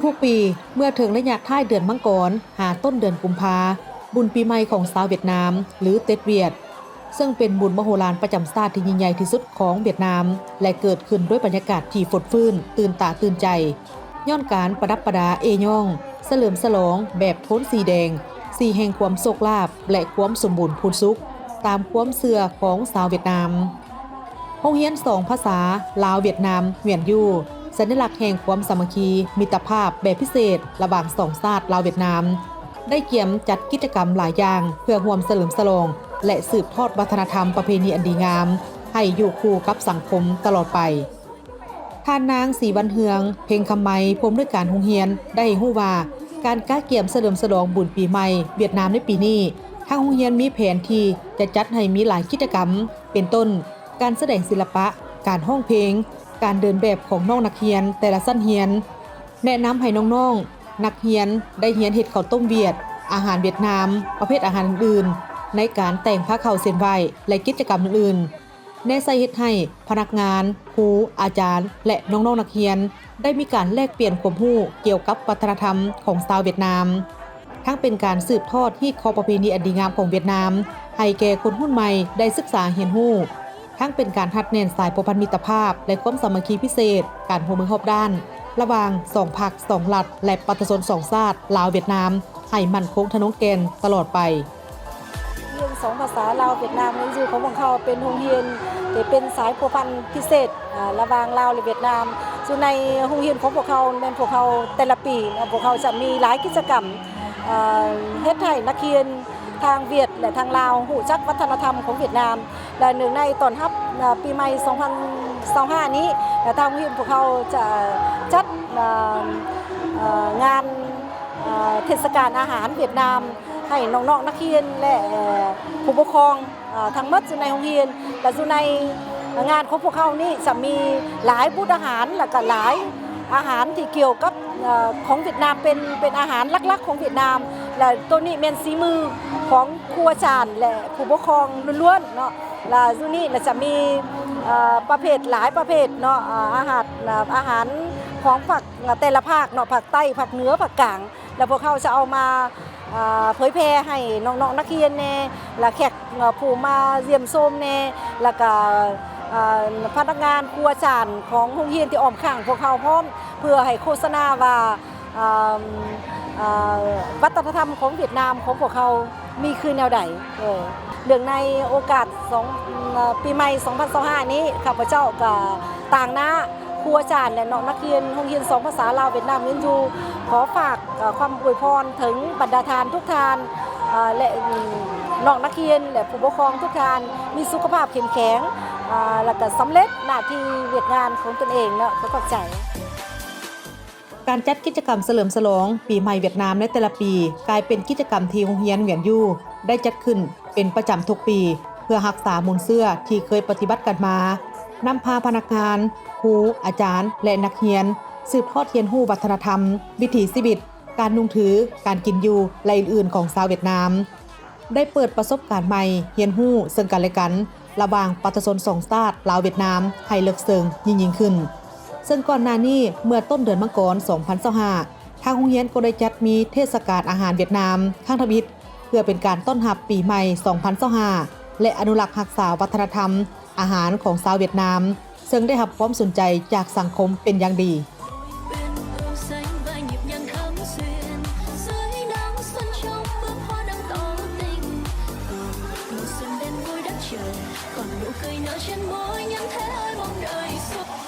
ทุกๆปีเมื่อถึงระยะท้ายเดือนมังกรหาต้นเดือนกุมภาบุญปีใหม่ของชาวเวียดนามหรือเต็ดเวียดซึ่งเป็นบุญมโหฬารประจำชาติที่ยิ่งใหญ่ที่สุดของเวียดนามและเกิดขึ้นด้วยบรรยากาศที่ฝดฟื้นตื่นตาตื่นใจย้อนการประดับประดาเอย่องเฉลิมฉลองแบบโทนสีแดงสีแห่งความโชคลาภและความสมบูรณ์พูนสุขตามความเชื่อของชาวเวียดนามโรงเรียน2ภาษาลาวเวียดนามเหวียนยู่สัญลักษณ์แห่งความสามัคคีมิตรภาพแบบพิเศษระหว่างสองชาติลาวเวียดนามได้เกี่ยมจัดกิจกรรมหลายอย่างเพื่อร่วมเฉลิมฉลองและสืบทอดวัฒนธรรมประเพณีอันดีงามให้อยู่คู่กับสังคมตลอดไปท่านนางศรีวันเฮืองเพ็งคำไมพรมด้วยการโรงเรียนได้ฮู้ว่าการก้าเกี่ยมเฉลิมฉลองบุญปีใหม่เวียดนามในปีนี้ทางโรงเรียนมีแผนที่จะจัดให้มีหลายกิจกรรมเป็นต้นการแสดงศิลปะการร้องเพลงการเดินแบบของน้องนักเรียนแต่ละชั้นเรียนแนะนำให้น้องๆนักเรียนได้เรียนเฮ็ดข้าวต้มเวียดอาหารเวียดนามประเภทอาหารอื่นในการแต่งผ้าขาวเส้นไหว้และกิจกรรมอื่นๆแนะใส่เฮ็ดให้พนักงานครูอาจารย์และน้องๆนักเรียนได้มีการแลกเปลี่ยนความรู้เกี่ยวกับวัฒนธรรมของชาวเวียดนามทั้งเป็นการสืบทอดที่คอประเพณีอันดีงามของเวียดนามให้แก่คนรุ่นใหม่ได้ศึกษาเรียนรู้ทั้งเป็นการหัดแน่นสายผูกพันมิตรภาพและความสามัคคีพิเศษการร่วมมือรอบด้านระหว่าง2ภาค2รัฐและประชาชน2ชาติลาวเวียดนามให้มั่นคงทะนงแกนตลอดไปเรียน2ภาษาลาวเวียดนามนั้นอยู่ของพวกเขาเป็นโรงเรียนที่เป็นสายผูกพันพิเศษระหว่างลาวและเวียดนามอยู่ในโรงเรียนของพวกเขาแม่นพวกเขาแต่ละปีพวกเขาจะมีหลายกิจกรรมเฮ็ดให้นักเรียนทางเวียดและทางลาวรู้จักวัฒนธรรมของเวียดนามและหนึ่งในตอนรับปีใหม่2025นี้ทางโรงเรียนพวกเขาจะจัดงานเทศกาลอาหารเวียดนามให้น้องๆนักเรียนและผู้ปกครองทั้งหมดอยู่ในโรงเรียนและอยู่ในงานของพวกเขานี่จะมีหลายบูธอาหารและก็หลายอาหารที่เกี่ยวกับของเวียดนามเป็นอาหารลักๆของเวียดนามและตัวนี้เป็นสีมือของครูอาจารย์และผู้ปกครองล้วนๆเนาะและอยู่นี่จะมีประเภทหลายประเภทเนาะอาหารของภาคแต่ละภาคเนาะภาคใต้ภาคเหนือภาคกลางแล้วพวกเขาจะเอามาเผยแพร่ให้น้องๆนักเรียนแน่และแขกผู้มาเยี่ยมชมแน่แล้วก็พนักงานครูอาจารย์ของโรงเรียนที่อ้อมข้างพวกเขาพร้อมเพื่อให้โฆษณาว่าวัฒนธรรมของเวียดนามของพวกเขามีคือแนวใดเรื่องในโอกาสปีใหม่2025นี้ข้าพเจ้าก็ต่างหน้าครูอาจารย์และน้องนักเรียนโรงเรียน2ภาษาลาวเวียดนามเรียนอยู่ขอฝากความอวยพรถึงบรรดาทานทุกทานและน้องนักเรียนและผู้ปกครองทุกทานมีสุขภาพเข้มแข็งและก็สำเร็จหน้าที่เวียดงานของตนเองเนาะก็เข้าใจการจัดกิจกรรมเฉลิมฉลองปีใหม่เวียดนามในแต่ละปีกลายเป็นกิจกรรมที่โรงเรียนเหวียนยู่ได้จัดขึ้นเป็นประจำทุกปีเพื่อรักษามนต์เชื่อที่เคยปฏิบัติกันมานำพาพนักงานครูอาจารย์และนักเรียนสืบทอดเรียนรู้วัฒนธรรมวิถีชีวิตการนุ่งถือการกินอยู่และอื่นๆของชาวเวียดนามได้เปิดประสบการณ์ใหม่เรียนรู้ซึ่งกันและกันระหว่างประชาชน2ชาติลาวเวียดนามให้ลึกซึ้งยิ่งขึ้นซึ่งก่อนหน้านี้เมื่อต้นเดือนมังกร2025ทางโรงเรียนก็ได้จัดมีเทศกาลอาหารเวียดนามข้างทวิตเพื่อเป็นการต้อนรับปีใหม่2025และอนุรักษ์รักษาวัฒนธรรมอาหารของชาวเวียดนามซึ่งได้รับความสนใจจากสังคมเป็นอย่างดีcòn nụ cười nở trên môi nhắn thế ơi mong đời suốt